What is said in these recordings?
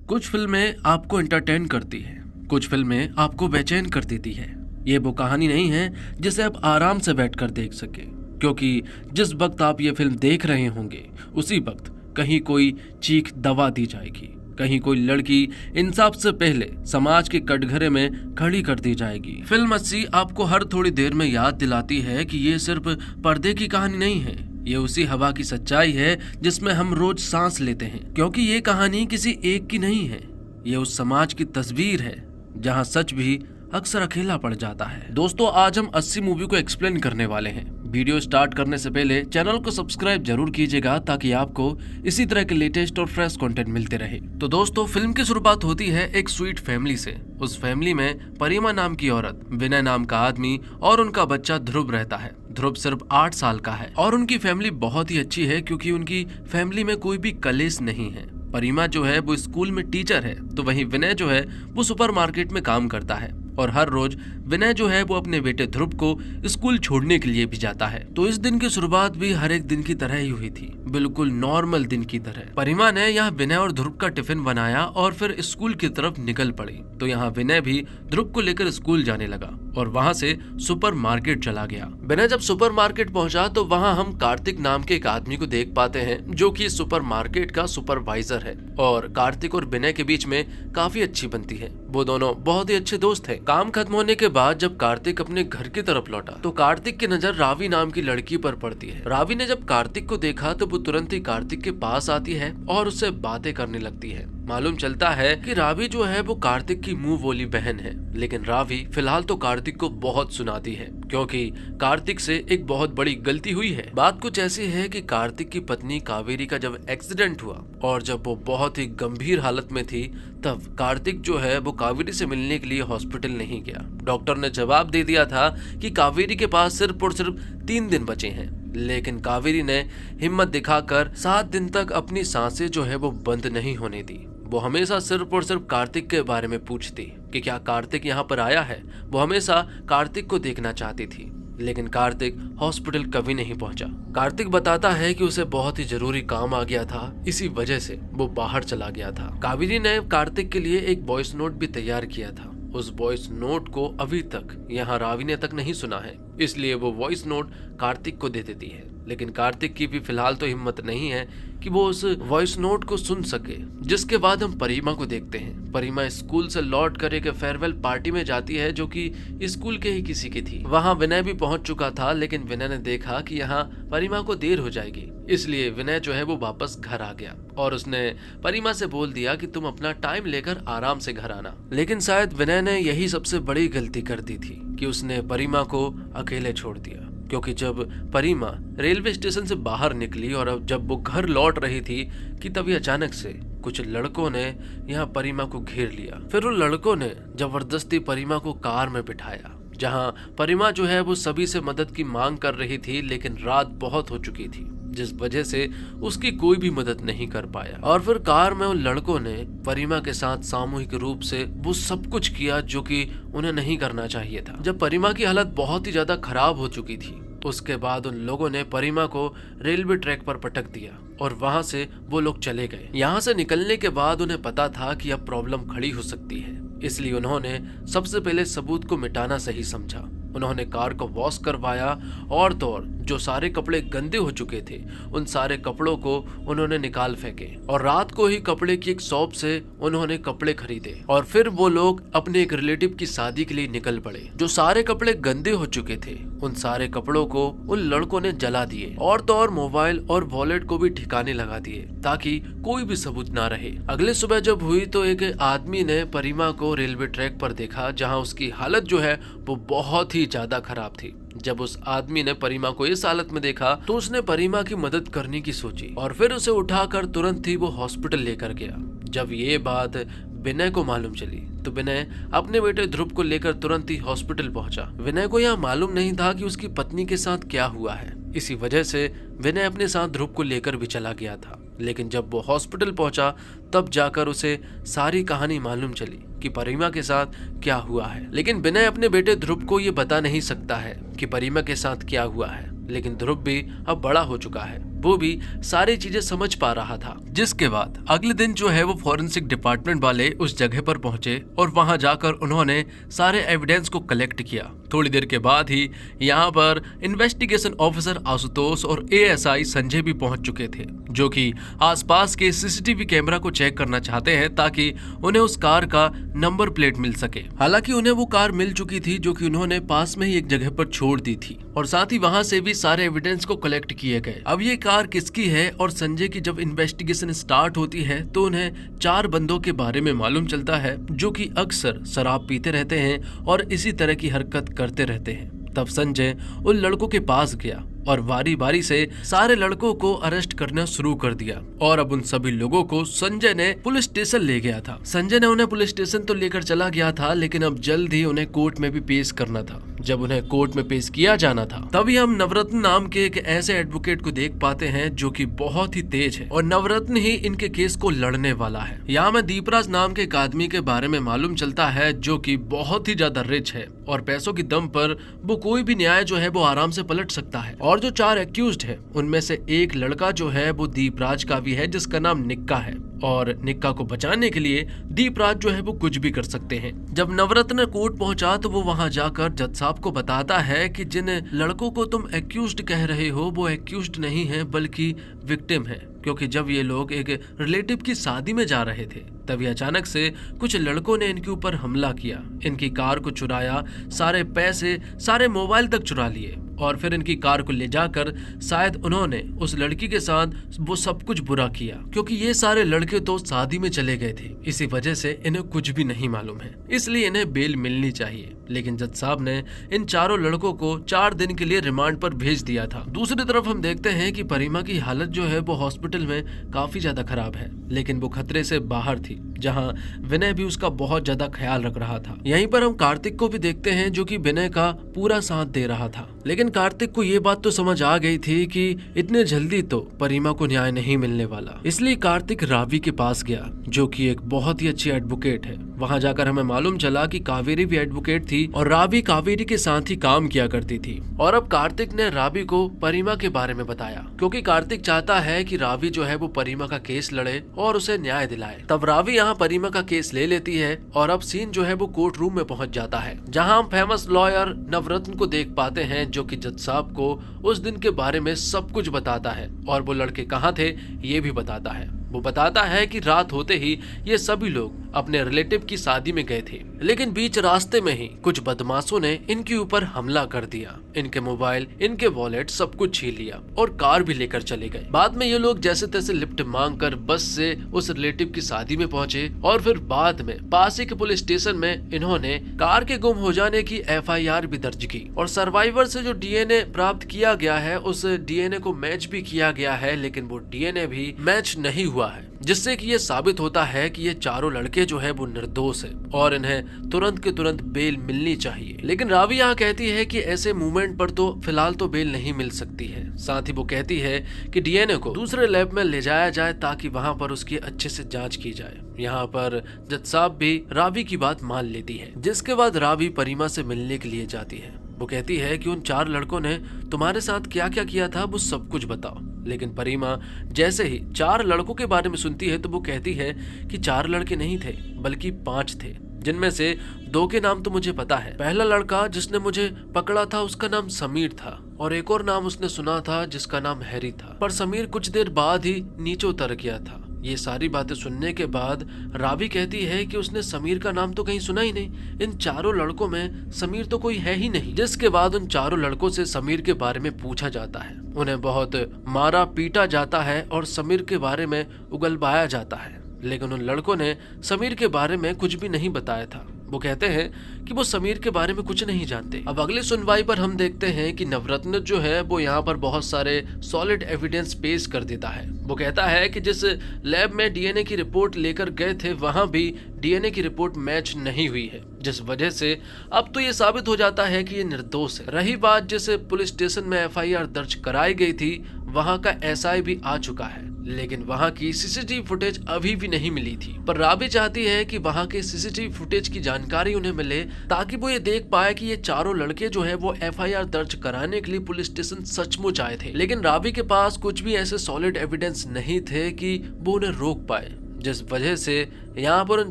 कुछ फिल्में आपको एंटरटेन करती है, कुछ फिल्में आपको बेचैन कर देती है। ये वो कहानी नहीं है जिसे आप आराम से बैठकर देख सके, क्योंकि जिस वक्त आप ये फिल्म देख रहे होंगे उसी वक्त कहीं कोई चीख दबा दी जाएगी, कहीं कोई लड़की इंसाफ से पहले समाज के कटघरे में खड़ी कर दी जाएगी। फिल्म 80 आपको हर थोड़ी देर में याद दिलाती है कि ये सिर्फ पर्दे की कहानी नहीं है, ये उसी हवा की सच्चाई है जिसमें हम रोज सांस लेते हैं। क्योंकि ये कहानी किसी एक की नहीं है, ये उस समाज की तस्वीर है जहां सच भी अक्सर अकेला पड़ जाता है। दोस्तों, आज हम 80 मूवी को एक्सप्लेन करने वाले हैं। वीडियो स्टार्ट करने से पहले चैनल को सब्सक्राइब जरूर कीजिएगा ताकि आपको इसी तरह के लेटेस्ट और फ्रेश कंटेंट मिलते रहे। तो दोस्तों, फिल्म की शुरुआत होती है एक स्वीट फैमिली से। उस फैमिली में परिमा नाम की औरत, विनय नाम का आदमी और उनका बच्चा ध्रुव रहता है। ध्रुव सिर्फ 8 साल का है और उनकी फैमिली बहुत ही अच्छी है क्योंकि उनकी फैमिली में कोई भी कलेश नहीं है। परिमा जो है वो स्कूल में टीचर है, तो वहीं विनय जो है वो सुपरमार्केट में काम करता है और हर रोज विनय जो है वो अपने बेटे ध्रुव को स्कूल छोड़ने के लिए भी जाता है। तो इस दिन की शुरुआत भी हर एक दिन की तरह ही हुई थी, बिल्कुल नॉर्मल दिन की तरह। परिमा ने यहाँ विनय और ध्रुव का टिफिन बनाया और फिर स्कूल की तरफ निकल पड़ी। तो यहाँ विनय भी ध्रुव को लेकर स्कूल जाने लगा और वहाँ से सुपरमार्केट चला गया। विनय जब सुपरमार्केट पहुंचा तो वहाँ हम कार्तिक नाम के एक आदमी को देख पाते हैं जो कि सुपरमार्केट का सुपरवाइजर है और कार्तिक और विनय के बीच में काफी अच्छी बनती है। वो दोनों बहुत ही अच्छे दोस्त हैं। काम खत्म होने के बाद जब कार्तिक अपने घर की तरफ लौटा तो कार्तिक की नजर रावी नाम की लड़की पर पड़ती है। रावी ने जब कार्तिक को देखा तो वो तुरंत ही कार्तिक के पास आती है और उससे बातें करने लगती है। मालूम चलता है कि रावी जो है वो कार्तिक की मुंह बोली बहन है, लेकिन रावी फिलहाल तो कार्तिक को बहुत सुनाती है क्योंकि कार्तिक से एक बहुत बड़ी गलती हुई है। बात कुछ ऐसी है कि कार्तिक की पत्नी कावेरी का जब एक्सीडेंट हुआ और जब वो बहुत ही गंभीर हालत में थी तब कार्तिक जो है वो कावेरी से मिलने के लिए हॉस्पिटल नहीं गया। डॉक्टर ने जवाब दे दिया था कि कावेरी के पास सिर्फ और सिर्फ 3 दिन बचे हैं, लेकिन कावेरी ने हिम्मत दिखाकर 7 दिन तक अपनी सांसें जो है वो बंद नहीं होने दी। वो हमेशा सिर्फ और सिर्फ कार्तिक के बारे में पूछती कि क्या कार्तिक यहाँ पर आया है। वो हमेशा कार्तिक को देखना चाहती थी, लेकिन कार्तिक हॉस्पिटल कभी नहीं पहुंचा। कार्तिक बताता है कि उसे बहुत ही जरूरी काम आ गया था, इसी वजह से वो बाहर चला गया था। कावेरी ने कार्तिक के लिए एक वॉइस नोट भी तैयार किया था। उस वॉइस नोट को अभी तक यहाँ रावी ने तक नहीं सुना है, इसलिए वो वॉइस नोट कार्तिक को दे देती है। लेकिन कार्तिक की भी फिलहाल तो हिम्मत नहीं है कि वो उस वॉइस नोट को सुन सके। जिसके बाद हम परिमा को देखते हैं। परिमा स्कूल से लौट कर एक फेयरवेल पार्टी में जाती है जो कि स्कूल के ही किसी की थी। वहाँ विनय भी पहुंच चुका था, लेकिन विनय ने देखा कि यहाँ परिमा को देर हो जाएगी, इसलिए विनय जो है वो वापस घर आ गया और उसने परिमा से बोल दिया कि तुम अपना टाइम लेकर आराम से घर आना। लेकिन शायद विनय ने यही सबसे बड़ी गलती कर दी थी कि उसने परिमा को अकेले छोड़ दिया, क्योंकि जब परिमा रेलवे स्टेशन से बाहर निकली और अब जब वो घर लौट रही थी कि तभी अचानक से कुछ लड़कों ने यहाँ परिमा को घेर लिया। फिर उन लड़कों ने जबरदस्ती परिमा को कार में बिठाया, जहाँ परिमा जो है वो सभी से मदद की मांग कर रही थी, लेकिन रात बहुत हो चुकी थी जिस वजह से उसकी कोई भी मदद नहीं कर पाया। और फिर कार में उन लड़कों ने परिमा के साथ सामूहिक रूप से वो सब कुछ किया जो कि उन्हें नहीं करना चाहिए था। जब परिमा की हालत बहुत ही ज्यादा खराब हो चुकी थी तो उसके बाद उन लोगों ने परिमा को रेलवे ट्रैक पर पटक दिया और वहां से वो लोग चले गए। यहाँ से निकलने के बाद उन्हें पता था कि अब प्रॉब्लम खड़ी हो सकती है, इसलिए उन्होंने सबसे पहले सबूत को मिटाना सही समझा। उन्होंने कार को वॉश करवाया और तो और जो सारे कपड़े गंदे हो चुके थे उन सारे कपड़ों को उन्होंने निकाल फेंके और रात को ही कपड़े की एक शॉप से उन्होंने कपड़े खरीदे और फिर वो लोग अपने एक रिलेटिव की शादी के लिए निकल पड़े। जो सारे कपड़े गंदे हो चुके थे उन सारे कपड़ों को उन लड़कों ने जला दिए और तो और मोबाइल और वॉलेट को भी ठिकाने लगा दिए ताकि कोई भी सबूत ना रहे। अगले सुबह जब हुई तो एक आदमी ने परिमा को रेलवे ट्रैक पर देखा, जहाँ उसकी हालत जो है वो बहुत ही ज्यादा खराब थी। जब उस आदमी ने परिमा को इस हालत में देखा तो उसने परिमा की मदद करने की सोची और फिर उसे उठाकर तुरंत ही वो हॉस्पिटल लेकर गया। जब ये बात विनय को मालूम चली तो विनय अपने बेटे ध्रुव को लेकर तुरंत ही हॉस्पिटल पहुंचा। विनय को यह मालूम नहीं था कि उसकी पत्नी के साथ क्या हुआ है, इसी वजह से विनय अपने साथ ध्रुव को लेकर भी चला गया था। लेकिन जब वो हॉस्पिटल पहुंचा तब जाकर उसे सारी कहानी मालूम चली कि परिमा के साथ क्या हुआ है। लेकिन विनय अपने बेटे ध्रुव को ये बता नहीं सकता है कि परिमा के साथ क्या हुआ है, लेकिन ध्रुव भी अब बड़ा हो चुका है वो भी सारी चीजें समझ पा रहा था। जिसके बाद अगले दिन जो है वो फॉरेंसिक डिपार्टमेंट वाले उस जगह पर पहुंचे और वहां जाकर उन्होंने सारे एविडेंस को कलेक्ट किया। थोड़ी देर के बाद ही यहाँ पर इन्वेस्टिगेशन ऑफिसर आशुतोष और एएसआई संजय भी पहुंच चुके थे, जो कि आसपास के सीसीटीवी कैमरा को चेक करना चाहते हैं ताकि उन्हें उस कार का नंबर प्लेट मिल सके। हालांकि उन्हें वो कार मिल चुकी थी जो कि उन्होंने पास में ही एक जगह पर छोड़ दी थी और साथ ही वहां से भी सारे एविडेंस को कलेक्ट किए गए। अब ये कार किसकी है और संजय की जब इन्वेस्टिगेशन स्टार्ट होती है तो उन्हें 4 बंदों के बारे में मालूम चलता है जो कि अक्सर शराब पीते रहते हैं और इसी तरह की हरकत करते रहते हैं। तब संजय उन लड़कों के पास गया और बारी बारी से सारे लड़कों को अरेस्ट करना शुरू कर दिया और अब उन सभी लोगों को संजय ने पुलिस स्टेशन ले गया था। संजय ने उन्हें पुलिस स्टेशन तो लेकर चला गया था, लेकिन अब जल्द ही उन्हें कोर्ट में भी पेश करना था। जब उन्हें कोर्ट में पेश किया जाना था तभी हम नवरत्न नाम के एक ऐसे एडवोकेट को देख पाते हैं जो कि बहुत ही तेज है और नवरत्न ही इनके केस को लड़ने वाला है। यहाँ में दीपराज नाम के एक आदमी के बारे में मालूम चलता है जो कि बहुत ही ज्यादा रिच है और पैसों की दम पर वो कोई भी न्याय जो है वो आराम से पलट सकता है। और जो 4 एक्यूज्ड है उनमें से एक लड़का जो है वो दीपराज का भी है जिसका नाम निक्का है और निक्का को बचाने के लिए दीपराज जो है वो कुछ भी कर सकते हैं। जब नवरत्न कोर्ट पहुंचा तो वो वहां जाकर जज साहब को बताता है कि जिन लड़कों को तुम एक्यूज्ड कह रहे हो वो एक्यूज्ड नहीं है बल्कि विक्टिम है, क्योंकि जब ये लोग एक रिलेटिव की शादी में जा रहे थे तभी अचानक से कुछ लड़कों ने इनके ऊपर हमला किया, इनकी कार को चुराया, सारे पैसे सारे मोबाइल तक चुरा लिए और फिर इनकी कार को ले जाकर शायद उन्होंने उस लड़की के साथ वो सब कुछ बुरा किया, क्योंकि ये सारे लड़के तो शादी में चले गए थे। इसी वजह से इन्हें कुछ भी नहीं मालूम है, इसलिए इन्हें बेल मिलनी चाहिए। लेकिन जज साहब ने इन चारों लड़कों को 4 दिन के लिए रिमांड पर भेज दिया था। दूसरी तरफ हम देखते हैं कि परिमा की हालत जो है वो हॉस्पिटल में काफी ज्यादा खराब है, लेकिन वो खतरे से बाहर थी, जहां विनय भी उसका बहुत ज्यादा ख्याल रख रहा था। यहीं पर हम कार्तिक को भी देखते हैं जो कि विनय का पूरा साथ दे रहा था। लेकिन कार्तिक को ये बात तो समझ आ गई थी कि इतने जल्दी तो परिमा को न्याय नहीं मिलने वाला, इसलिए कार्तिक रावी के पास गया जो कि एक बहुत ही अच्छी एडवोकेट है। वहां जाकर हमें मालूम चला कि कावेरी भी एडवोकेट थी और रावी कावेरी के साथ ही काम किया करती थी। और अब कार्तिक ने रावी को परिमा के बारे में बताया, क्योंकि कार्तिक चाहता है कि रावी जो है वो परिमा का केस लड़े और उसे न्याय दिलाए। तब रावी यहाँ परिमा का केस ले लेती है और अब सीन जो है वो कोर्ट रूम में पहुंच जाता है, जहाँ हम फेमस लॉयर नवरत्न को देख पाते हैं जो कि जज साहब को उस दिन के बारे में सब कुछ बताता है और वो लड़के कहाँ थे ये भी बताता है। वो बताता है कि रात होते ही ये सभी लोग अपने रिलेटिव की शादी में गए थे, लेकिन बीच रास्ते में ही कुछ बदमाशों ने इनके ऊपर हमला कर दिया, इनके मोबाइल, इनके वॉलेट सब कुछ छीन लिया और कार भी लेकर चले गए। बाद में ये लोग जैसे तैसे लिफ्ट मांगकर बस से उस रिलेटिव की शादी में पहुंचे और फिर बाद में पास ही के पुलिस स्टेशन में इन्होंने कार के गुम हो जाने की FIR भी दर्ज की और सर्वाइवर से जो DNA प्राप्त किया गया है उस DNA को मैच भी किया गया है, लेकिन वो DNA भी मैच नहीं हुआ है, जिससे कि ये साबित होता है कि ये चारों लड़के जो है वो निर्दोष है और इन्हें तुरंत के तुरंत बेल मिलनी चाहिए। लेकिन रावी यहाँ कहती है कि ऐसे मूवमेंट पर तो फिलहाल तो बेल नहीं मिल सकती है। साथ ही वो कहती है कि DNA को दूसरे लैब में ले जाया जाए ताकि वहाँ पर उसकी अच्छे से जांच की जाए। यहाँ पर जज साहब भी रावी की बात मान लेती है, जिसके बाद रावी परिमा से मिलने के लिए जाती है। वो कहती है कि उन 4 लड़कों ने तुम्हारे साथ क्या क्या किया था वो सब कुछ बताओ। लेकिन परिमा जैसे ही 4 लड़कों के बारे में सुनती है तो वो कहती है कि 4 लड़के नहीं थे बल्कि 5 थे, जिनमें से 2 के नाम तो मुझे पता है। पहला लड़का जिसने मुझे पकड़ा था उसका नाम समीर था और एक और नाम उसने सुना था जिसका नाम हैरी था, पर समीर कुछ देर बाद ही नीचे उतर गया था। ये सारी बातें सुनने के बाद रावी कहती है कि उसने समीर का नाम तो कहीं सुना ही नहीं, इन 4 लड़कों में समीर तो कोई है ही नहीं। जिसके बाद उन 4 लड़कों से समीर के बारे में पूछा जाता है, उन्हें बहुत मारा पीटा जाता है और समीर के बारे में उगलवाया जाता है, लेकिन उन लड़कों ने समीर के बारे में कुछ भी नहीं बताया था। वो कहते हैं कि वो समीर के बारे में कुछ नहीं जानते। अब अगली सुनवाई पर हम देखते हैं कि नवरत्न जो है वो यहाँ पर बहुत सारे सॉलिड एविडेंस पेश कर देता है। वो कहता है कि जिस लैब में DNA की रिपोर्ट लेकर गए थे वहां भी DNA की रिपोर्ट मैच नहीं हुई है, जिस वजह से अब तो ये साबित हो जाता है कि ये निर्दोष है। रही बात जिस पुलिस स्टेशन में FIR दर्ज कराई गई थी वहां का SI भी आ चुका है, लेकिन वहाँ की सीसीटीवी फुटेज अभी भी नहीं मिली थी। पर राबी चाहती है कि वहाँ के सीसीटीवी फुटेज की जानकारी उन्हें मिले ताकि वो ये देख पाए कि ये चारों लड़के जो है वो एफआईआर दर्ज कराने के लिए पुलिस स्टेशन सचमुच आए थे। लेकिन राबी के पास कुछ भी ऐसे सॉलिड एविडेंस नहीं थे कि वो उन्हें रोक पाए, जिस वजह से यहाँ पर उन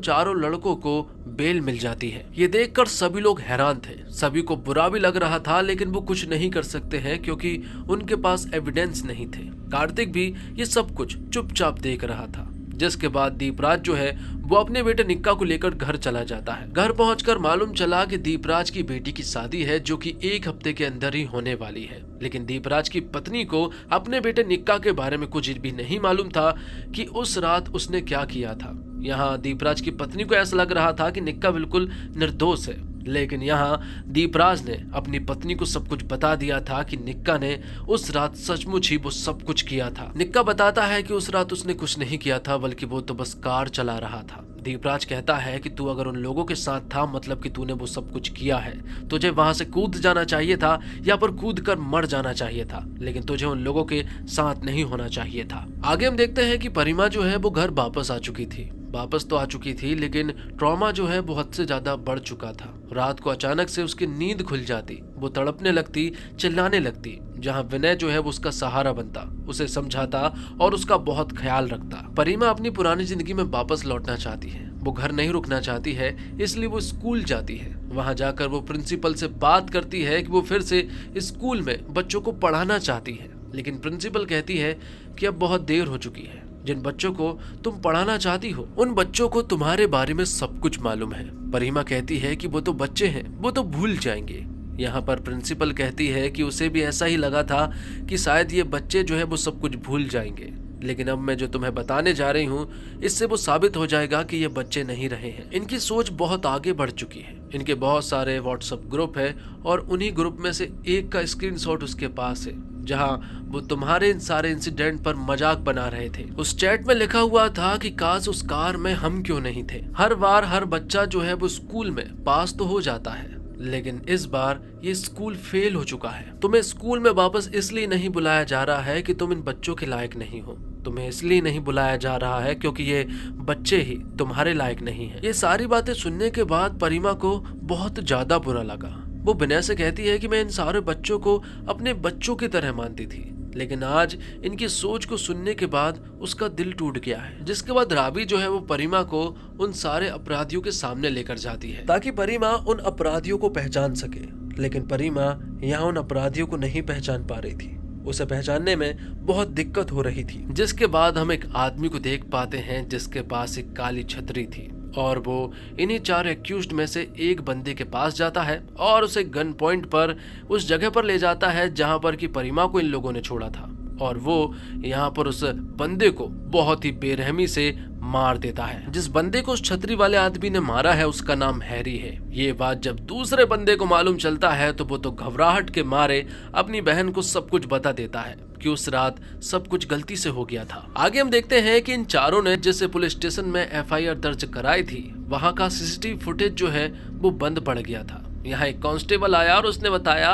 चारों लड़कों को बेल मिल जाती है। ये देखकर सभी लोग हैरान थे, सभी को बुरा भी लग रहा था, लेकिन वो कुछ नहीं कर सकते हैं क्योंकि उनके पास एविडेंस नहीं थे। कार्तिक भी ये सब कुछ चुपचाप देख रहा था, जिसके बाद दीपराज जो है वो अपने बेटे निक्का को लेकर घर चला जाता है। घर पहुंचकर मालूम चला कि दीपराज की बेटी की शादी है जो कि 1 हफ्ते के अंदर ही होने वाली है। लेकिन दीपराज की पत्नी को अपने बेटे निक्का के बारे में कुछ भी नहीं मालूम था कि उस रात उसने क्या किया था। यहाँ दीपराज की पत्नी को ऐसा लग रहा था कि निक्का बिल्कुल निर्दोष है, लेकिन यहाँ दीपराज ने अपनी पत्नी को सब कुछ बता दिया था कि निक्का ने उस रात सचमुच ही वो सब कुछ किया था। निक्का बताता है कि उस रात उसने कुछ नहीं किया था, बल्कि वो तो बस कार चला रहा था। दीपराज कहता है कि तू अगर उन लोगों के साथ था, मतलब कि तूने वो सब कुछ किया है। तुझे वहां से कूद जाना चाहिए था या पर कूद कर मर जाना चाहिए था, लेकिन तुझे उन लोगों के साथ नहीं होना चाहिए था। आगे हम देखते हैं कि परिमा जो है वो घर वापस आ चुकी थी। वापस तो आ चुकी थी, लेकिन ट्रॉमा जो है वो हद से ज्यादा बढ़ चुका था। रात को अचानक से उसकी नींद खुल जाती, वो तड़पने लगती, चिल्लाने लगती। जहाँ विनय जो है वो उसका सहारा बनता, उसे समझाता और उसका बहुत ख्याल रखता। परिमा अपनी पुरानी जिंदगी में वापस लौटना चाहती है। वो घर नहीं रुकना चाहती है, इसलिए वो स्कूल जाती है। वहां जाकर वो प्रिंसिपल से बात करती है कि वो फिर से स्कूल में बच्चों को पढ़ाना चाहती है, लेकिन प्रिंसिपल कहती है कि अब बहुत देर हो चुकी है। जिन बच्चों को तुम पढ़ाना चाहती हो उन बच्चों को तुम्हारे बारे में सब कुछ मालूम है। परिमा कहती है कि वो तो बच्चे हैं, वो तो भूल जाएंगे। यहाँ पर प्रिंसिपल कहती है कि उसे भी ऐसा ही लगा था कि शायद ये बच्चे जो है वो सब कुछ भूल जाएंगे, लेकिन अब मैं जो तुम्हें बताने जा रही हूँ इससे वो साबित हो जाएगा कि ये बच्चे नहीं रहे हैं। इनकी सोच बहुत आगे बढ़ चुकी है। इनके बहुत सारे व्हाट्सएप ग्रुप है और उन्हीं ग्रुप में से एक का स्क्रीनशॉट उसके पास है, जहाँ वो तुम्हारे इन सारे इंसिडेंट पर मजाक बना रहे थे। उस चैट में लिखा हुआ था कि काश उस कार में हम क्यों नहीं थे। हर बार हर बच्चा जो है वो स्कूल में पास तो हो जाता है, लेकिन इस बार ये स्कूल फेल हो चुका है। तुम्हें स्कूल में वापस इसलिए नहीं बुलाया जा रहा है कि तुम इन बच्चों के लायक नहीं हो। तुम्हें इसलिए नहीं बुलाया जा रहा है क्योंकि ये बच्चे ही तुम्हारे लायक नहीं हैं। ये सारी बातें सुनने के बाद परिमा को बहुत ज्यादा बुरा लगा। वो विनय से कहती है कि मैं इन सारे बच्चों को अपने बच्चों की तरह मानती थी, लेकिन आज इनकी सोच को सुनने के बाद उसका दिल टूट गया है। जिसके बाद राबी जो है वो परिमा को उन सारे अपराधियों के सामने लेकर जाती है ताकि परिमा उन अपराधियों को पहचान सके, लेकिन परिमा यहाँ उन अपराधियों को नहीं पहचान पा रही थी। उसे पहचानने में बहुत दिक्कत हो रही थी। जिसके बाद हम एक आदमी को देख पाते हैं जिसके पास एक काली छतरी थी और वो इन्हीं 4 एक्यूज्ड में से एक बंदे के पास जाता है और उसे गन पॉइंट पर उस जगह पर ले जाता है जहां पर कि परिमा को इन लोगों ने छोड़ा था, और वो यहाँ पर उस बंदे को बहुत ही बेरहमी से मार देता है। जिस बंदे को उस छतरी वाले आदमी ने मारा है उसका नाम हैरी है। ये बात जब दूसरे बंदे को मालूम चलता है तो वो तो घबराहट के मारे अपनी बहन को सब कुछ बता देता है कि उस रात सब कुछ गलती से हो गया था। आगे हम देखते हैं कि इन चारों ने जिस पुलिस स्टेशन में एफआईआर दर्ज कराई थी वहां का सीसीटीवी फुटेज जो है वो बंद पड़ गया था। यहाँ एक कांस्टेबल आया और उसने बताया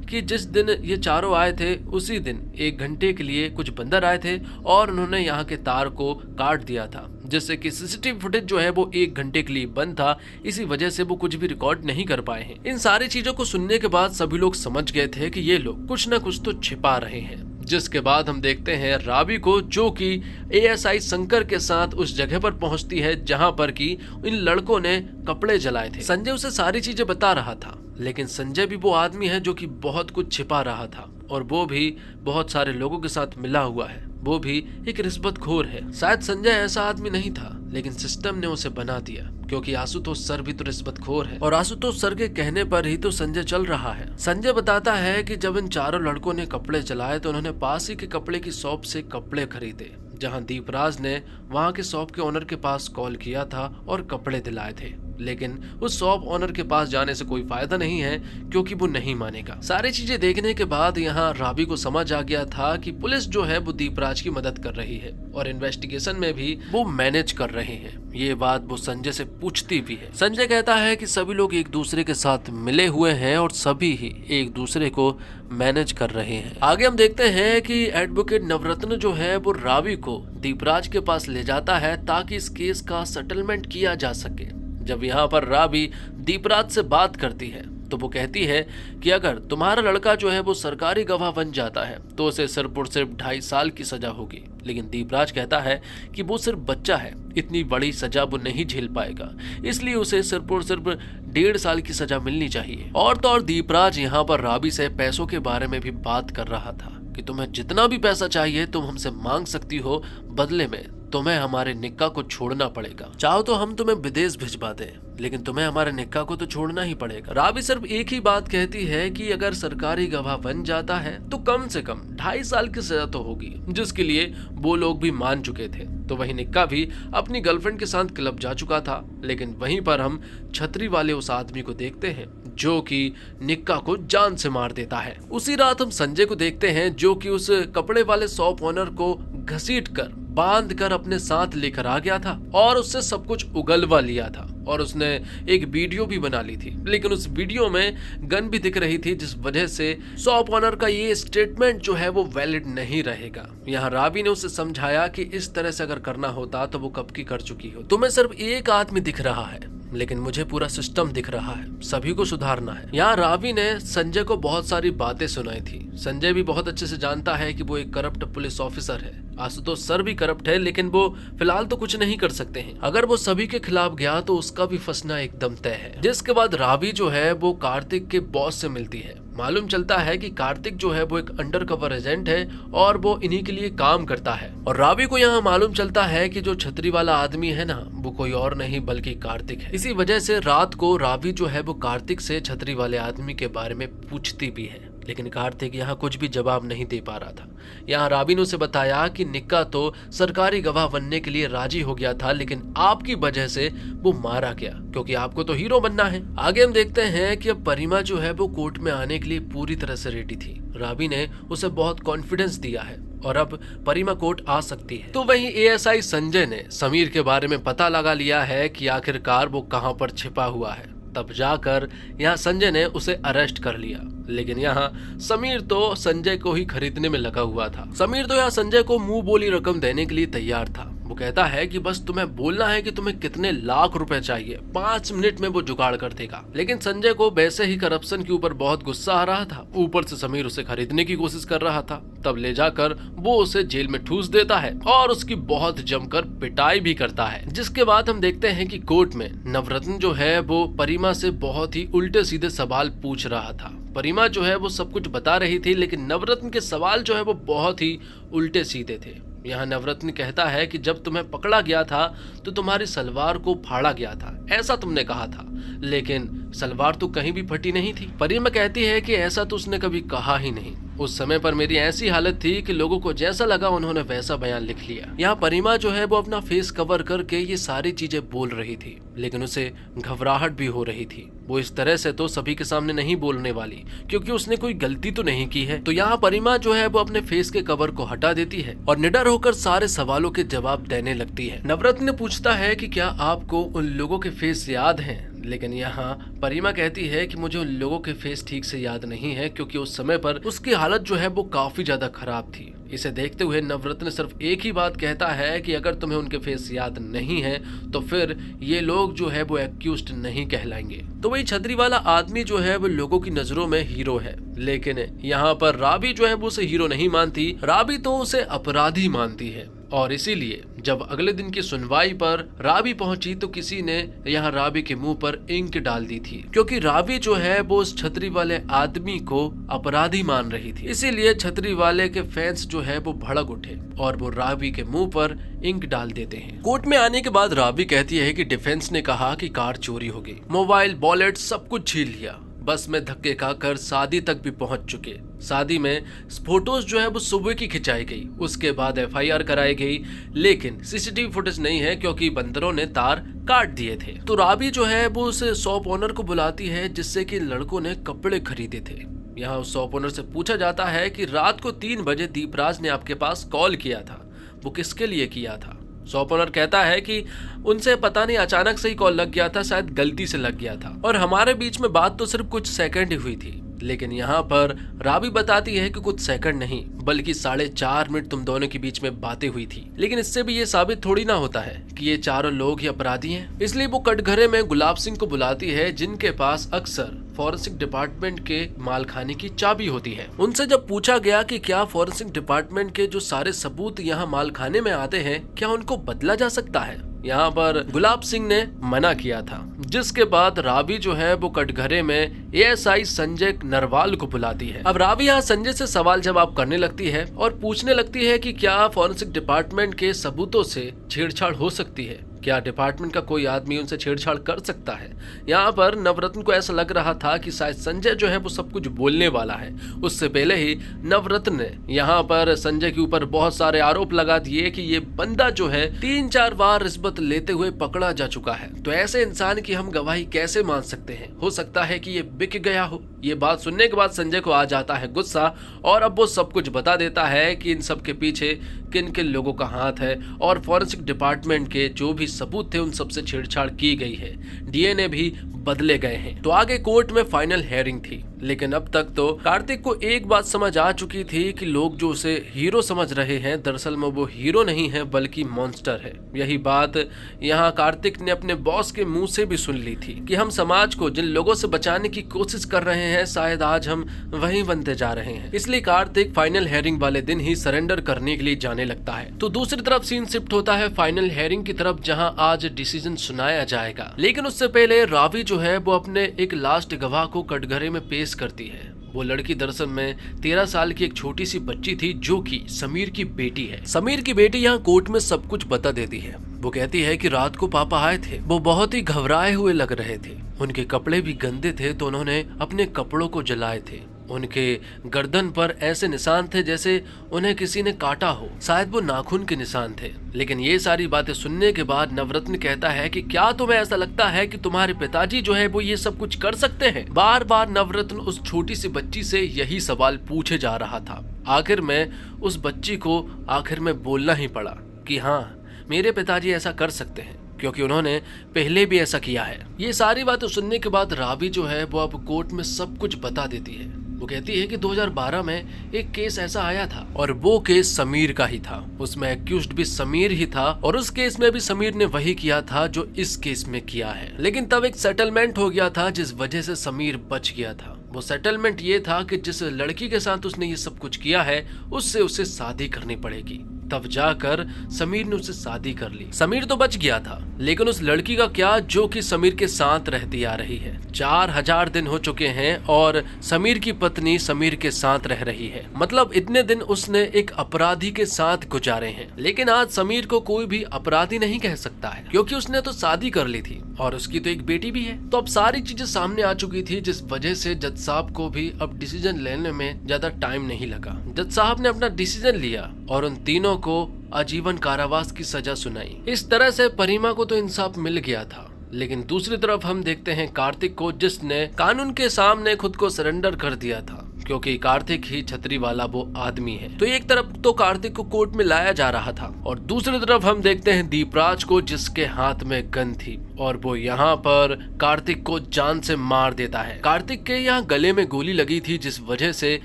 कि जिस दिन ये चारों आए थे उसी दिन 1 घंटे के लिए कुछ बंदर आए थे और उन्होंने यहाँ के तार को काट दिया था, जिससे कि सीसीटीवी फुटेज जो है वो 1 घंटे के लिए बंद था। इसी वजह से वो कुछ भी रिकॉर्ड नहीं कर पाए हैं। इन सारी चीजों को सुनने के बाद सभी लोग समझ गए थे कि ये लोग कुछ न कुछ तो छिपा रहे हैं। जिसके बाद हम देखते हैं राबी को, जो कि एएसआई शंकर के साथ उस जगह पर पहुंचती है जहां पर कि इन लड़कों ने कपड़े जलाए थे। संजय उसे सारी चीजें बता रहा था, लेकिन संजय भी वो आदमी है जो कि बहुत कुछ छिपा रहा था और वो भी बहुत सारे लोगों के साथ मिला हुआ है। वो भी एक रिश्वतखोर है। शायद संजय ऐसा आदमी नहीं था, लेकिन सिस्टम ने उसे बना दिया, क्योंकि आशुतोष सर भी तो रिश्वतखोर है और आशुतोष सर के कहने पर ही तो संजय चल रहा है। संजय बताता है कि जब इन चारों लड़कों ने कपड़े जलाए तो उन्होंने पास ही के कपड़े की शॉप से कपड़े खरीदे, जहां दीपराज ने वहां के शॉप के ओनर के पास कॉल किया था और कपड़े दिलाए थे। लेकिन उस शॉप ओनर के पास जाने से कोई फायदा नहीं है क्योंकि वो नहीं मानेगा। सारी चीजें देखने के बाद यहाँ रावी को समझ आ गया था कि पुलिस जो है वो दीपराज की मदद कर रही है और इन्वेस्टिगेशन में भी वो मैनेज कर रहे हैं। ये बात वो संजय से पूछती भी है। संजय कहता है कि सभी लोग एक दूसरे के साथ मिले हुए हैं और सभी ही एक दूसरे को मैनेज कर रहे हैं। आगे हम देखते हैं कि एडवोकेट नवरत्न जो है वो रावी को दीपराज के पास ले जाता है ताकि इस केस का सेटलमेंट किया जा सके। जब यहाँ पर रावी दीपराज से बात करती है तो वो कहती है कि अगर तुम्हारा लड़का जो है वो सरकारी गवाह बन जाता है तो उसे सिर्फ और सिर्फ 2.5 साल की सजा होगी। लेकिन दीपराज कहता है कि वो सिर्फ बच्चा है, इतनी बड़ी सजा वो नहीं झेल पाएगा, इसलिए उसे सिर्फ और सिर्फ 1.5 साल की सजा मिलनी चाहिए। और तो और दीपराज यहाँ पर रावी से पैसों के बारे में भी बात कर रहा था कि तुम्हें जितना भी पैसा चाहिए तुम हमसे मांग सकती हो, बदले में तुम्हें हमारे निक्का को छोड़ना पड़ेगा। चाहो तो हम तुम्हें विदेश भिजवा दें, लेकिन तुम्हें हमारे निक्का को तो छोड़ना ही पड़ेगा। रावी सिर्फ एक ही बात कहती है कि अगर सरकारी गवाह बन जाता है तो कम से कम 2.5 साल की सजा तो होगी, जिसके लिए वो लोग भी मान चुके थे। तो वही निक्का भी अपनी गर्लफ्रेंड के साथ क्लब जा चुका था। लेकिन वहीं पर हम छतरी वाले उस आदमी को देखते हैं जो कि निक्का को जान से मार देता है। उसी रात हम संजय को देखते हैं जो कि उस कपड़े वाले शॉप ओनर को घसीट कर बांध कर अपने साथ लेकर आ गया था और उससे सब कुछ उगलवा लिया था और उसने एक वीडियो भी बना ली थी। लेकिन उस वीडियो में गन भी दिख रही थी, जिस वजह से शॉप ओनर का ये स्टेटमेंट जो है वो वैलिड नहीं रहेगा। यहाँ रावी ने उसे समझाया कि इस तरह से अगर करना होता तो वो कब की कर चुकी हो। तुम्हें सिर्फ एक आदमी दिख रहा है, लेकिन मुझे पूरा सिस्टम दिख रहा है, सभी को सुधारना है। यहाँ रावी ने संजय को बहुत सारी बातें सुनाई थी। संजय भी बहुत अच्छे से जानता है कि वो एक करप्ट पुलिस ऑफिसर है। आशुतोष सर भी करप्ट है, लेकिन वो फिलहाल तो कुछ नहीं कर सकते हैं। अगर वो सभी के खिलाफ गया तो उसका भी फंसना एकदम तय है। जिसके बाद रावी जो है वो कार्तिक के बॉस से मिलती है। मालूम चलता है कि कार्तिक जो है वो एक अंडरकवर एजेंट है और वो इन्हीं के लिए काम करता है। और रावी को यहाँ मालूम चलता है कि जो छतरी वाला आदमी है ना, वो कोई और नहीं बल्कि कार्तिक है। इसी वजह से रात को रावी जो है वो कार्तिक से छतरी वाले आदमी के बारे में पूछती भी है, लेकिन कार्तिक यहाँ कुछ भी जवाब नहीं दे पा रहा था। यहाँ रावी ने उसे बताया कि निक्का तो सरकारी गवाह बनने के लिए राजी हो गया था, लेकिन आपकी वजह से वो मारा गया क्योंकि आपको तो हीरो बनना है। आगे हम देखते हैं कि अब परिमा जो है वो कोर्ट में आने के लिए पूरी तरह से रेडी थी। रावी ने उसे बहुत कॉन्फिडेंस दिया है और अब परिमा कोर्ट आ सकती है। तो वहीं एएसआई संजय ने समीर के बारे में पता लगा लिया है कि आखिरकार वो कहां पर छिपा हुआ है। तब जाकर यहाँ संजय ने उसे अरेस्ट कर लिया। लेकिन यहाँ समीर तो संजय को ही खरीदने में लगा हुआ था। समीर तो यहाँ संजय को मुंह बोली रकम देने के लिए तैयार था। वो कहता है कि बस तुम्हें बोलना है कि तुम्हें कितने लाख रुपए चाहिए, 5 मिनट में वो जुगाड़ कर देगा। लेकिन संजय को वैसे ही करप्शन के ऊपर बहुत गुस्सा आ रहा था, ऊपर से समीर उसे खरीदने की कोशिश कर रहा था। तब ले जाकर वो उसे जेल में ठूस देता है और उसकी बहुत जमकर पिटाई भी करता है। जिसके बाद हम देखते हैं कि कोर्ट में नवरत्न जो है वो परिमा से बहुत ही उल्टे सीधे सवाल पूछ रहा था। परिमा जो है वो सब कुछ बता रही थी, लेकिन नवरत्न के सवाल जो है वो बहुत ही उल्टे सीधे थे। यहाँ नवरत्न कहता है कि जब तुम्हें पकड़ा गया था तो तुम्हारी सलवार को फाड़ा गया था, ऐसा तुमने कहा था, लेकिन सलवार तो कहीं भी फटी नहीं थी। परिमा कहती है कि ऐसा तो उसने कभी कहा ही नहीं। उस समय पर मेरी ऐसी हालत थी कि लोगों को जैसा लगा उन्होंने वैसा बयान लिख लिया। यहाँ परिमा जो है वो अपना फेस कवर करके ये सारी चीजें बोल रही थी, लेकिन उसे घबराहट भी हो रही थी। वो इस तरह से तो सभी के सामने नहीं बोलने वाली क्योंकि उसने कोई गलती तो नहीं की है। तो यहाँ परिमा जो है वो अपने फेस के कवर को हटा देती है और निडर होकर सारे सवालों के जवाब देने लगती है। नवरत्न पूछता है कि क्या आपको उन लोगों के फेस याद हैं, लेकिन यहाँ परिमा कहती है कि मुझे उन लोगों के फेस ठीक से याद नहीं है क्योंकि उस समय पर उसकी हालत जो है वो काफी ज्यादा खराब थी। इसे देखते हुए नवरत्न सिर्फ एक ही बात कहता है कि अगर तुम्हें उनके फेस याद नहीं है तो फिर ये लोग जो है वो एक्यूज्ड नहीं कहलाएंगे। तो वही छतरी वाला आदमी जो है वो लोगों की नजरों में हीरो है, लेकिन यहाँ पर रावी जो है वो उसे हीरो नहीं मानती, रावी तो उसे अपराधी मानती है। और इसीलिए जब अगले दिन की सुनवाई पर रावी पहुंची तो किसी ने यहाँ रावी के मुंह पर इंक डाल दी थी, क्योंकि रावी जो है वो उस छतरी वाले आदमी को अपराधी मान रही थी। इसीलिए छतरी वाले के फैंस जो है वो भड़क उठे और वो रावी के मुंह पर इंक डाल देते हैं। कोर्ट में आने के बाद रावी कहती है कि डिफेंस ने कहा कि कार चोरी हो गई, मोबाइल, वॉलेट सब कुछ छीन लिया, बस में धक्के खाकर शादी तक भी पहुंच चुके। शादी में फोटोज जो है वो सुबह की खिंचाई गई, उसके बाद FIR कराई गई, लेकिन CCTV फुटेज नहीं है क्योंकि बंदरों ने तार काट दिए थे। तो राबी जो है वो उस शॉप ओनर को बुलाती है जिससे कि लड़कों ने कपड़े खरीदे थे। यहाँ उस शॉप ओनर से पूछा जाता है कि रात को 3 बजे दीपराज ने आपके पास कॉल किया था, वो किसके लिए किया था। शॉप ओनर कहता है कि उनसे पता नहीं अचानक से ही कॉल लग गया था, शायद गलती से लग गया था और हमारे बीच में बात तो सिर्फ कुछ सेकंड ही हुई थी। लेकिन यहाँ पर राबी बताती है कि कुछ सेकंड नहीं बल्कि 4.5 मिनट तुम दोनों के बीच में बातें हुई थी। लेकिन इससे भी ये साबित थोड़ी ना होता है कि ये चारों लोग ही अपराधी हैं। इसलिए वो कटघरे में गुलाब सिंह को बुलाती है जिनके पास अक्सर फॉरेंसिक डिपार्टमेंट के मालखाने की चाबी होती है। उनसे जब पूछा गया कि क्या फॉरेंसिक डिपार्टमेंट के जो सारे सबूत यहाँ मालखाने में आते हैं क्या उनको बदला जा सकता है, यहाँ पर गुलाब सिंह ने मना किया था। जिसके बाद राबी जो है वो कटघरे में ASI संजय नरवाल को बुलाती है। अब राबी यहाँ संजय से सवाल जवाब करने लगती है और पूछने लगती है कि क्या फॉरेंसिक डिपार्टमेंट के सबूतों से छेड़छाड़ हो सकती है, क्या डिपार्टमेंट का कोई आदमी उनसे छेड़छाड़ कर सकता है। यहाँ पर नवरत्न को ऐसा लग रहा था कि शायद संजय जो है वो सब कुछ बोलने वाला है। उससे पहले ही नवरत्न ने यहाँ पर संजय के ऊपर बहुत सारे आरोप लगा दिए कि ये बंदा जो है 3-4 बार रिश्वत लेते हुए पकड़ा जा चुका है, तो ऐसे इंसान की हम गवाही कैसे मान सकते हैं, हो सकता है कि ये बिक गया हो। ये बात सुनने के बाद संजय को आ जाता है गुस्सा और अब वो सब कुछ बता देता है कि इन सब के पीछे किन किन लोगों का हाथ है और फॉरेंसिक डिपार्टमेंट के जो भी सबूत थे उन सब से छेड़छाड़ की गई है, DNA भी बदले गए हैं। तो आगे कोर्ट में फाइनल हियरिंग थी, लेकिन अब तक तो कार्तिक को एक बात समझ आ चुकी थी कि लोग जो उसे हीरो समझ रहे हैं दरअसल में वो हीरो नहीं है बल्कि मॉन्स्टर है। यही बात यहाँ कार्तिक ने अपने बॉस के मुंह से भी सुन ली थी कि हम समाज को जिन लोगों से बचाने की कोशिश कर रहे हैं शायद आज हम वही बनते जा रहे हैं। इसलिए कार्तिक फाइनल हियरिंग वाले दिन ही सरेंडर करने के लिए जाने लगता है। तो दूसरी तरफ सीन शिफ्ट होता है फाइनल हियरिंग की तरफ जहाँ आज डिसीजन सुनाया जाएगा। लेकिन उससे पहले रावी जो है वो अपने एक लास्ट गवाह को कटघरे में पेश करती है। वो लड़की दरअसल में 13 साल की एक छोटी सी बच्ची थी जो कि समीर की बेटी है। समीर की बेटी यहाँ कोर्ट में सब कुछ बता देती है। वो कहती है कि रात को पापा आए थे, वो बहुत ही घबराए हुए लग रहे थे, उनके कपड़े भी गंदे थे तो उन्होंने अपने कपड़ों को जलाए थे। उनके गर्दन पर ऐसे निशान थे जैसे उन्हें किसी ने काटा हो, शायद वो नाखून के निशान थे। लेकिन ये सारी बातें सुनने के बाद नवरत्न कहता है कि क्या तुम्हें ऐसा लगता है कि तुम्हारे पिताजी जो है वो ये सब कुछ कर सकते हैं। बार बार नवरत्न उस छोटी सी बच्ची से यही सवाल पूछे जा रहा था। आखिर में उस बच्ची को आखिर में बोलना ही पड़ा कि हाँ मेरे पिताजी ऐसा कर सकते हैं क्योंकि उन्होंने पहले भी ऐसा किया है। ये सारी बातें सुनने के बाद रावी जो है वो अब कोर्ट में सब कुछ बता देती है। वो कहती है कि 2012 में एक केस ऐसा आया था और वो केस समीर का ही था, उसमें एक्यूज्ड भी समीर ही था और उस केस में भी समीर ने वही किया था जो इस केस में किया है। लेकिन तब एक सेटलमेंट हो गया था जिस वजह से समीर बच गया था। वो सेटलमेंट ये था कि जिस लड़की के साथ उसने ये सब कुछ किया है उससे उसे शादी करनी पड़ेगी। तब जाकर समीर ने उससे शादी कर ली। समीर तो बच गया था लेकिन उस लड़की का क्या जो कि समीर के साथ रहती आ रही है। 4000 दिन हो चुके हैं और समीर की पत्नी समीर के साथ रह रही है। मतलब इतने दिन उसने एक अपराधी के साथ गुजारे हैं। लेकिन आज समीर को कोई भी अपराधी नहीं कह सकता है क्योंकि उसने तो शादी कर ली थी और उसकी तो एक बेटी भी है। तो अब सारी चीजें सामने आ चुकी थी जिस वजह से जज साहब को भी अब डिसीजन लेने में ज्यादा टाइम नहीं लगा। जज साहब ने अपना डिसीजन लिया और उन तीनों को आजीवन कारावास की सजा सुनाई। इस तरह से परिमा को तो इंसाफ मिल गया था। लेकिन दूसरी तरफ हम देखते हैं कार्तिक को जिसने कानून के सामने खुद को सरेंडर कर दिया था क्योंकि कार्तिक ही छतरी वाला वो आदमी है। तो एक तरफ तो कार्तिक को कोर्ट में लाया जा रहा था और दूसरी तरफ हम देखते हैं दीपराज को जिसके हाथ में गन थी और वो यहाँ पर कार्तिक को जान से मार देता है। कार्तिक के यहाँ गले में गोली लगी थी जिस वजह से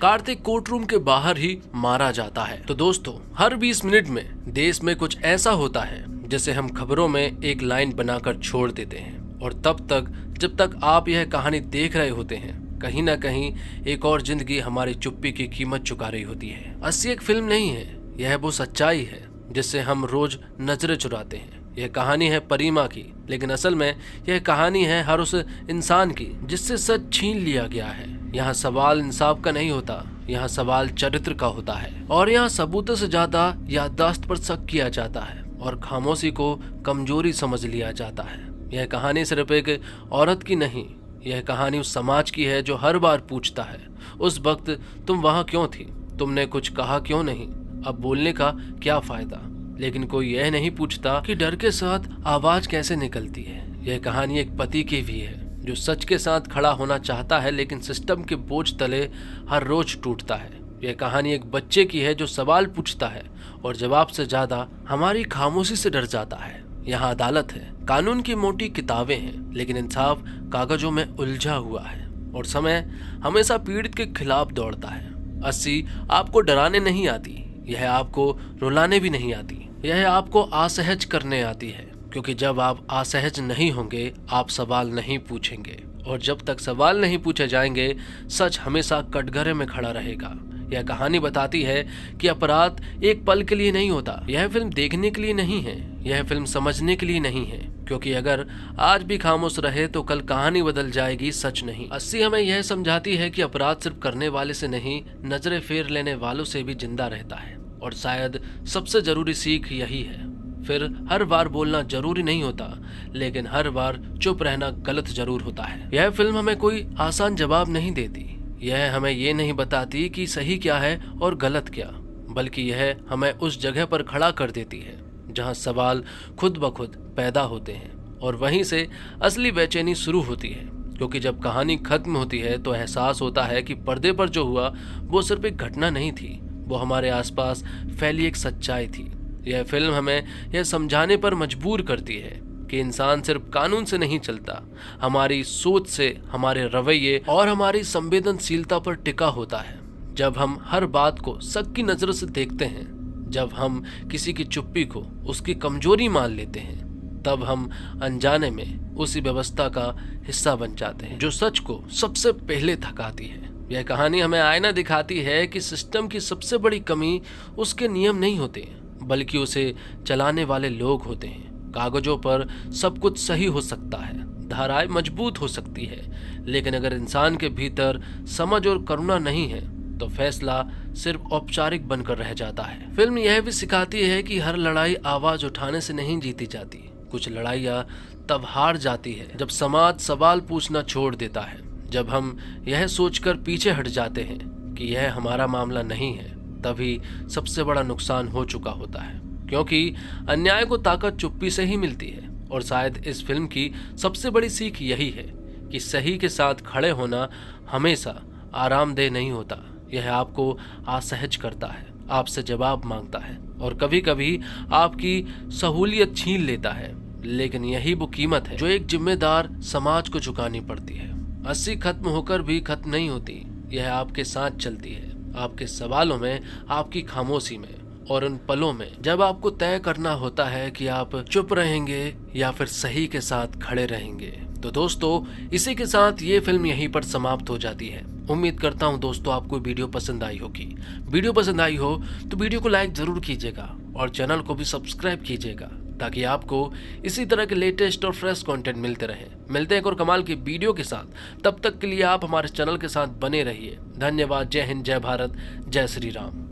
कार्तिक कोर्ट रूम के बाहर ही मारा जाता है। तो दोस्तों हर 20 मिनट में देश में कुछ ऐसा होता है जिसे हम खबरों में एक लाइन बनाकर छोड़ देते हैं और तब तक जब तक आप यह कहानी देख रहे होते हैं कहीं ना कहीं एक और जिंदगी हमारी चुप्पी की कीमत चुका रही होती है। अस्सी एक फिल्म नहीं है, यह वो सच्चाई है जिससे हम रोज नजरें चुराते हैं। यह कहानी है परिमा की, लेकिन असल में यह कहानी है हर उस इंसान की जिससे सच छीन लिया गया है। यहाँ सवाल इंसाफ का नहीं होता, यहाँ सवाल चरित्र का होता है और यहाँ सबूतों से ज्यादा याददाश्त पर शक किया जाता है और खामोशी को कमजोरी समझ लिया जाता है। यह कहानी सिर्फ एक औरत की नहीं, यह कहानी उस समाज की है जो हर बार पूछता है, उस वक्त तुम वहां क्यों थी, तुमने कुछ कहा क्यों नहीं, अब बोलने का क्या फायदा। लेकिन कोई यह नहीं पूछता कि डर के साथ आवाज कैसे निकलती है। यह कहानी एक पति की भी है जो सच के साथ खड़ा होना चाहता है लेकिन सिस्टम के बोझ तले हर रोज टूटता है। यह कहानी एक बच्चे की है जो सवाल पूछता है और जवाब से ज्यादा हमारी खामोशी से डर जाता है। यहाँ अदालत है, कानून की मोटी किताबें हैं, लेकिन इंसाफ कागजों में उलझा हुआ है और समय हमेशा पीड़ित के खिलाफ दौड़ता है। 80 आपको डराने नहीं आती, यह आपको रुलाने भी नहीं आती, यह आपको असहज करने आती है, क्योंकि जब आप असहज नहीं होंगे आप सवाल नहीं पूछेंगे, और जब तक सवाल नहीं पूछे जाएंगे सच हमेशा कटघरे में खड़ा रहेगा। यह कहानी बताती है कि अपराध एक पल के लिए नहीं होता। यह फिल्म देखने के लिए नहीं है, यह फिल्म समझने के लिए नहीं है, क्योंकि अगर आज भी खामोश रहे तो कल कहानी बदल जाएगी, सच नहीं। 80 हमें यह समझाती है कि अपराध सिर्फ करने वाले से नहीं, नजरें फेर लेने वालों से भी जिंदा रहता है, और शायद सबसे जरूरी सीख यही है। फिर हर बार बोलना जरूरी नहीं होता, लेकिन हर बार चुप रहना गलत जरूर होता है। यह फिल्म हमें कोई आसान जवाब नहीं देती, यह हमें ये नहीं बताती कि सही क्या है और गलत क्या, बल्कि यह हमें उस जगह पर खड़ा कर देती है जहां सवाल खुद ब खुद पैदा होते हैं, और वहीं से असली बेचैनी शुरू होती है। क्योंकि जब कहानी खत्म होती है तो एहसास होता है कि पर्दे पर जो हुआ वो सिर्फ एक घटना नहीं थी, वो हमारे आसपास फैली एक सच्चाई थी। यह फिल्म हमें यह समझाने पर मजबूर करती है कि इंसान सिर्फ कानून से नहीं चलता, हमारी सोच से, हमारे रवैये और हमारी संवेदनशीलता पर टिका होता है। जब हम हर बात को शक की नजरों से देखते हैं, जब हम किसी की चुप्पी को उसकी कमजोरी मान लेते हैं, तब हम अनजाने में उसी व्यवस्था का हिस्सा बन जाते हैं जो सच को सबसे पहले थकाती है। यह कहानी हमें आईना दिखाती है कि सिस्टम की सबसे बड़ी कमी उसके नियम नहीं होते, बल्कि उसे चलाने वाले लोग होते हैं। कागजों पर सब कुछ सही हो सकता है, धाराएं मजबूत हो सकती है, लेकिन अगर इंसान के भीतर समझ और करुणा नहीं है तो फैसला सिर्फ औपचारिक बनकर रह जाता है। फिल्म यह भी सिखाती है कि हर लड़ाई आवाज उठाने से नहीं जीती जाती। कुछ लड़ाइयाँ तब हार जाती है जब समाज सवाल पूछना छोड़ देता है, जब हम यह सोचकर पीछे हट जाते हैं कि यह हमारा मामला नहीं है, तभी सबसे बड़ा नुकसान हो चुका होता है। क्योंकि अन्याय को ताकत चुप्पी से ही मिलती है, और शायद इस फिल्म की सबसे बड़ी सीख यही है कि सही के साथ खड़े होना हमेशा आरामदेह नहीं होता। यह आपको असहज करता है, आपसे जवाब मांगता है, और कभी कभी आपकी सहूलियत छीन लेता है, लेकिन यही वो कीमत है जो एक जिम्मेदार समाज को चुकानी पड़ती है। 80 खत्म होकर भी खत्म नहीं होती, यह आपके साथ चलती है, आपके सवालों में, आपकी खामोशी में, और उन पलों में जब आपको तय करना होता है कि आप चुप रहेंगे या फिर सही के साथ खड़े रहेंगे। तो दोस्तों, इसी के साथ ये फिल्म यहीं पर समाप्त हो जाती है। उम्मीद करता हूँ दोस्तों आपको वीडियो पसंद आई होगी। वीडियो पसंद आई हो तो वीडियो को लाइक जरूर कीजिएगा और चैनल को भी सब्सक्राइब कीजिएगा, ताकि आपको इसी तरह के लेटेस्ट और फ्रेश कंटेंट मिलते रहे। मिलते हैं एक और कमाल की वीडियो के साथ, तब तक के लिए आप हमारे चैनल के साथ बने रहिए। धन्यवाद। जय हिंद, जय भारत, जय श्री राम।